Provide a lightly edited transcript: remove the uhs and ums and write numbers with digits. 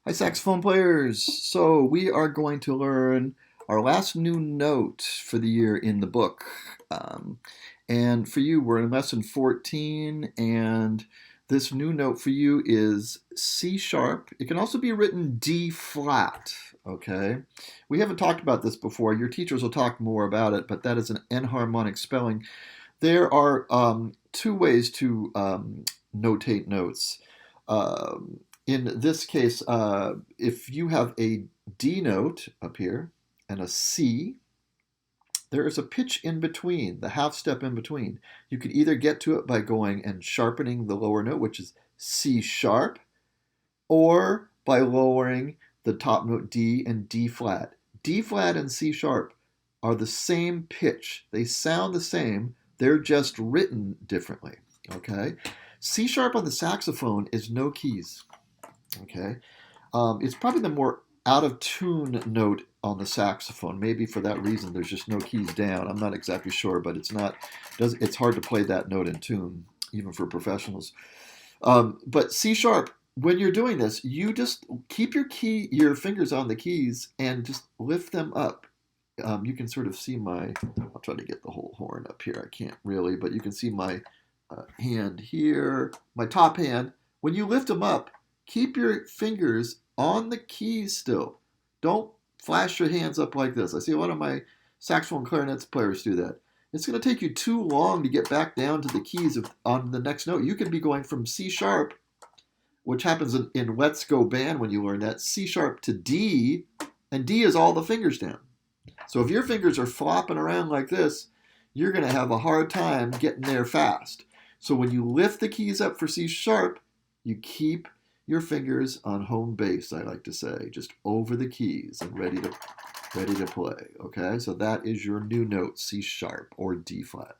Hi, saxophone players. So we are going to learn our last new note for the year in the book. Um, and for you, we're in lesson 14, and this new note for you is C sharp. It can also be written D flat, okay? We haven't talked about this before. Your teachers will talk more about it, but that is an enharmonic spelling. There are two ways to notate notes. In this case, if you have a D note up here and a C, there is a pitch in between, the half step in between. You could either get to it by going and sharpening the lower note, which is C sharp, or by lowering the top note D and D flat. D flat and C sharp are the same pitch. They sound the same. They're just written differently. Okay? C sharp on the saxophone is no keys. Okay? It's probably the more out of tune note on the saxophone. Maybe for that reason, there's just no keys down. I'm not exactly sure, but it's hard to play that note in tune, even for professionals. But C sharp, when you're doing this, you just keep your fingers on the keys and just lift them up. You can sort of see I'll try to get the whole horn up here. I can't really, but you can see my hand here, my top hand. When you lift them up, keep your fingers on the keys still. Don't flash your hands up like this. I see a lot of my saxophone clarinets players do that. It's going to take you too long to get back down to the keys on the next note. You could be going from C sharp, which happens in Let's Go Band when you learn that, C sharp to D, and D is all the fingers down. So if your fingers are flopping around like this, you're going to have a hard time getting there fast. So when you lift the keys up for C sharp, you keep your fingers on home base, I like to say, just over the keys and ready to play. Okay, so that is your new note, C sharp or D flat.